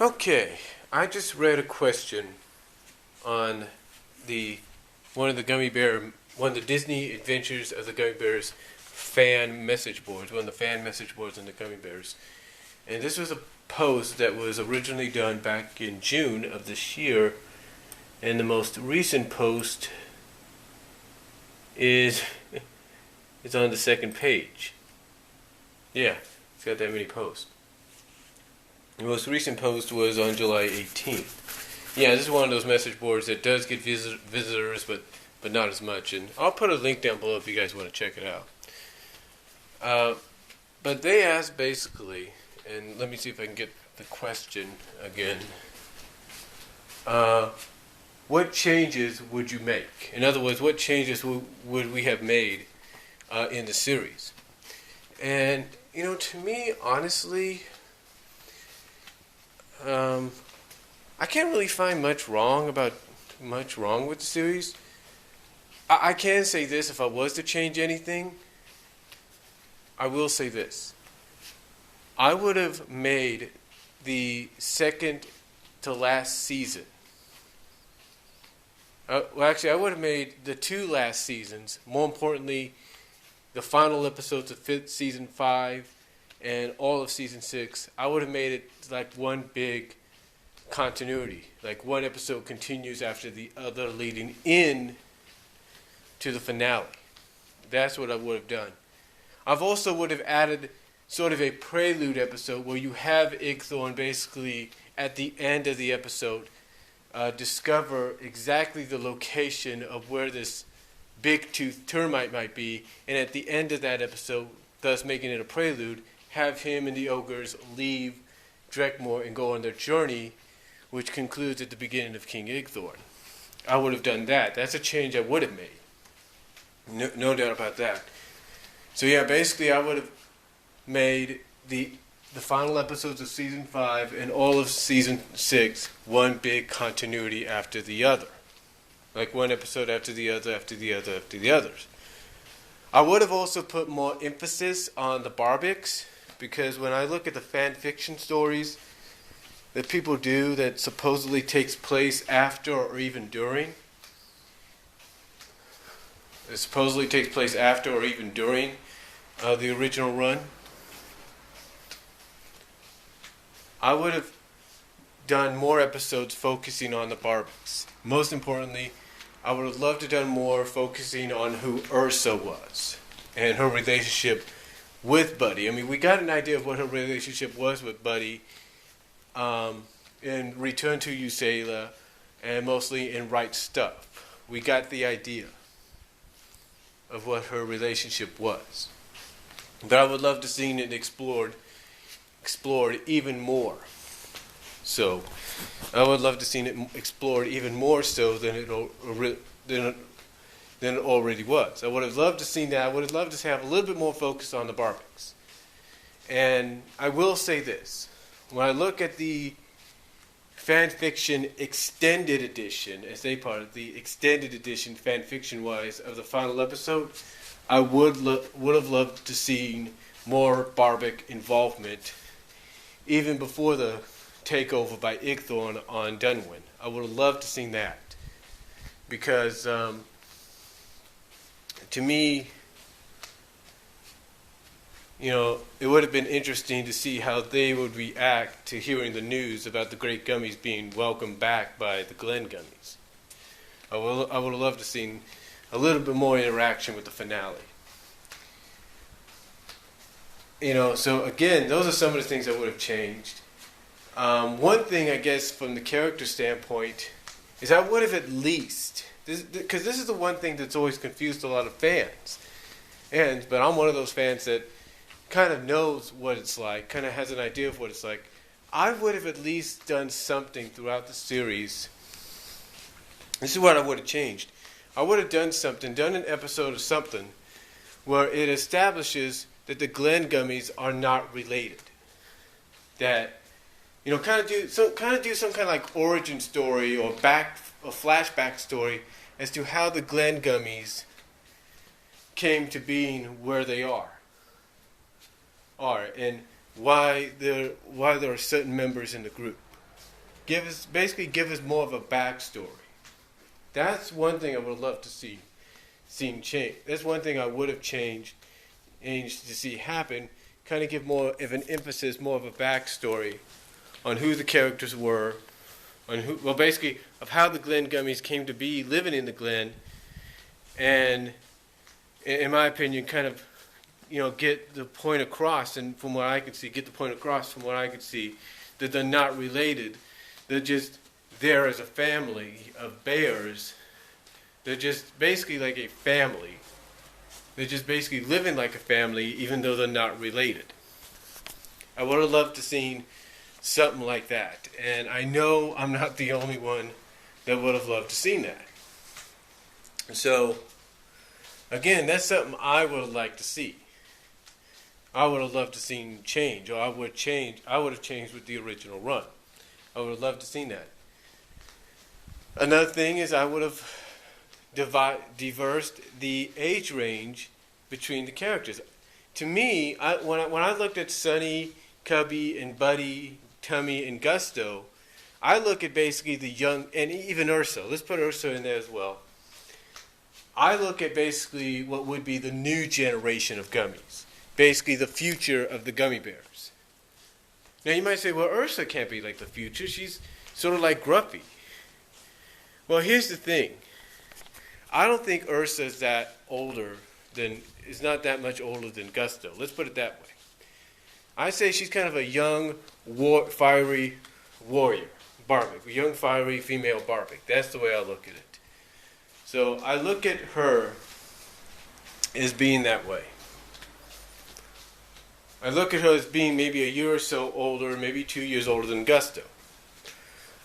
Okay, I just read a question on the one of the one of the Disney Adventures of the Gummy Bears fan message boards, one of the fan message boards on the Gummy Bears, and this was a post that was originally done back in June of this year, and the most recent post is is on the second page. Yeah, it's got that many posts. The most recent post was on July 18th. Yeah, this is one of those message boards that does get visitors, but not as much. And I'll put a link down below if you guys want to check it out. But they asked basically, and let me see if I can get the question again. What changes would you make? In other words, what changes would we have made in the series? And, to me, honestly, I can't really find much wrong with the series. I can say this: if I was to change anything, I will say this: I would have made the second to last season. I would have made the two last seasons. More importantly, the final episodes of season 5 and all of season 6. I would have made it like one big continuity. Like one episode continues after the other, leading in to the finale. That's what I would have done. I've also would have added sort of a prelude episode where you have Igthorn basically at the end of the episode discover exactly the location of where this big-toothed termite might be, and at the end of that episode, thus making it a prelude, have him and the ogres leave Drekmore and go on their journey, which concludes at the beginning of King Igthorn. I would have done that. That's a change I would have made. No doubt about that. So yeah, basically I would have made the final episodes of season 5 and all of season 6 one big continuity after the other. Like one episode after the other, after the other, after the others. I would have also put more emphasis on the Barbics, because when I look at the fan fiction stories that people do that supposedly takes place after or even during, the original run, I would have done more episodes focusing on the Barbics. Most importantly, I would have loved to have done more focusing on who Ursa was and her relationship with Buddy. I mean, we got an idea of what her relationship was with Buddy in Return to Usela and mostly in Right Stuff. We got the idea of what her relationship was. But I would love to see it explored even more. So, I would love to see it explored even more so than it already was. I would have loved to see that. I would have loved to have a little bit more focus on the Barbics. And I will say this: when I look at the fan fiction extended edition, as they part of the extended edition fan fiction wise of the final episode, I would have loved to see more Barbic involvement, even before the takeover by Igthorn on Dunwyn. I would have loved to see that, because to me, it would have been interesting to see how they would react to hearing the news about the Great Gummies being welcomed back by the Glen Gummies. I would have loved to see a little bit more interaction with the finale. So again, those are some of the things I would have changed. One thing, I guess, from the character standpoint, is I would have at least, because this is the one thing that's always confused a lot of fans, but I'm one of those fans that kind of knows what it's like, kind of has an idea of what it's like. I would have at least done something throughout the series. This is what I would have changed. I would have done an episode of something, where it establishes that the Glen Gummies are not related. That, kind of do some kind of like origin story or flashback story as to how the Glen Gummies came to being where they are, and why there are certain members in the group. give us more of a backstory. That's one thing I would love to seen change. That's one thing I would have changed to see happen. Kind of give more of an emphasis, more of a backstory on who the characters were, basically of how the Glen Gummies came to be living in the Glen, and in my opinion, kind of, get the point across. And from what I could see, that they're not related. They're just there as a family of bears. They're just basically like a family. They're just basically living like a family, even though they're not related. I would have loved to seen something like that. And I know I'm not the only one that would have loved to seen that. So, again, that's something I would have liked to see. I would have loved to seen change, or I would have changed with the original run. I would have loved to seen that. Another thing is I would have diversed the age range between the characters. To me, when I looked at Sonny, Cubby, and Buddy, Tummy, and Gusto, I look at basically the young, and even Ursa. Let's put Ursa in there as well. I look at basically what would be the new generation of gummies. Basically the future of the gummy bears. Now you might say, well, Ursa can't be like the future. She's sort of like Gruffy. Well, here's the thing. I don't think Ursa is not that much older than Gusto. Let's put it that way. I say she's kind of a young, fiery warrior, Barbic, a young, fiery female Barbic. That's the way I look at it. So I look at her as being that way. I look at her as being maybe a year or so older, maybe 2 years older than Gusto.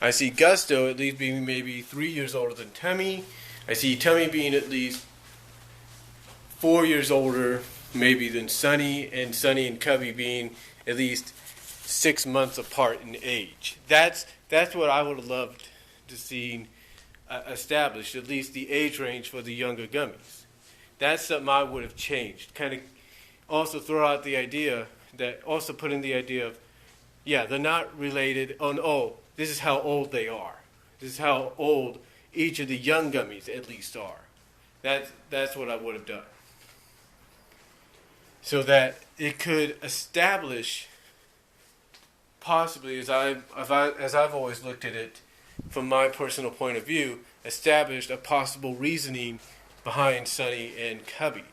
I see Gusto at least being maybe 3 years older than Tummy. I see Tummy being at least 4 years older maybe than Sonny, and Sonny and Cubby being at least 6 months apart in age. That's what I would have loved to see established, at least the age range for the younger gummies. That's something I would have changed. Kind of also throw out the idea of, yeah, they're not related. This is how old they are. This is how old each of the young gummies at least are. That's what I would have done. So that it could establish, possibly, as I've always looked at it from my personal point of view, established a possible reasoning behind Sonny and Cubby.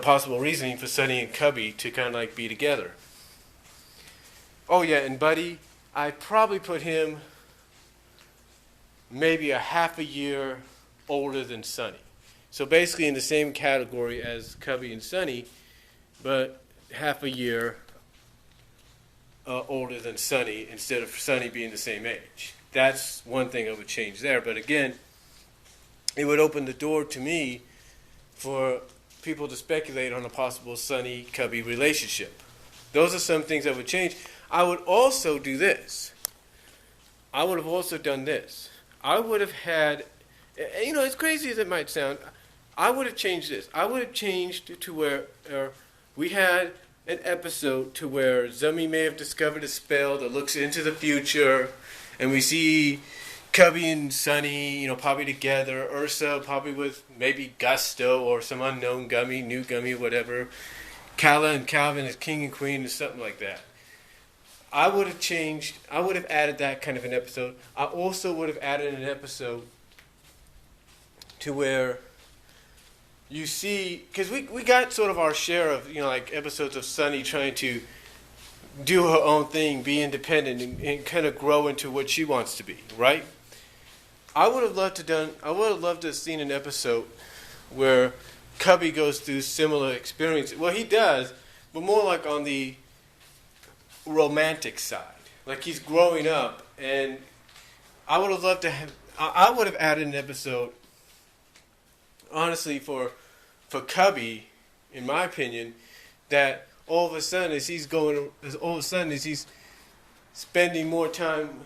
Possible reasoning for Sonny and Cubby to kind of like be together. Oh yeah, and Buddy, I probably put him maybe a half a year older than Sonny. So basically in the same category as Cubby and Sonny, but half a year older than Sonny instead of Sonny being the same age. That's one thing I would change there. But again, it would open the door to me for people to speculate on a possible Sonny-Cubby relationship. Those are some things I would change. I would also do this. I would have also done this. I would have had, as crazy as it might sound, I would have changed this. I would have changed to where we had an episode to where Zummy may have discovered a spell that looks into the future, and we see Cubby and Sonny, probably together. Ursa probably with maybe Gusto or some unknown gummy, new gummy, whatever. Kala and Calvin as king and queen or something like that. I would have added that kind of an episode. I also would have added an episode to where you see, because we got sort of our share of, episodes of Sonny trying to do her own thing, be independent, and kind of grow into what she wants to be, right? I would have loved to have seen an episode where Cubby goes through similar experiences. Well, he does, but more like on the romantic side. Like he's growing up, and I would have loved to have. I would have added an episode, honestly, for Cubby, in my opinion, that all of a sudden as he's spending more time,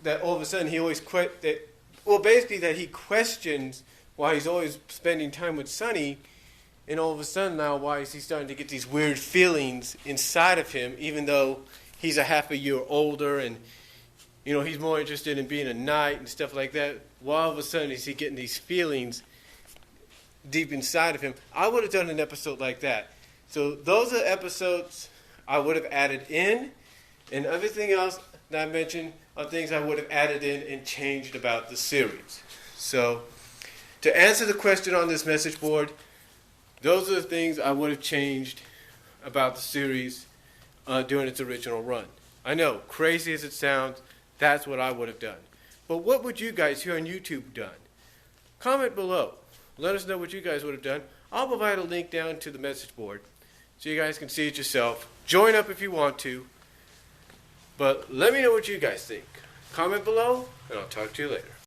that all of a sudden he always that he questions why he's always spending time with Sonny, and all of a sudden now why is he starting to get these weird feelings inside of him, even though he's a half a year older and, you know, he's more interested in being a knight and stuff like that. Well, all of a sudden, is he getting these feelings deep inside of him? I would have done an episode like that. So those are episodes I would have added in, and everything else that I mentioned are things I would have added in and changed about the series. So to answer the question on this message board, those are the things I would have changed about the series during its original run. I know, crazy as it sounds, that's what I would have done. But what would you guys here on YouTube done? Comment below. Let us know what you guys would have done. I'll provide a link down to the message board so you guys can see it yourself. Join up if you want to. But let me know what you guys think. Comment below, and I'll talk to you later.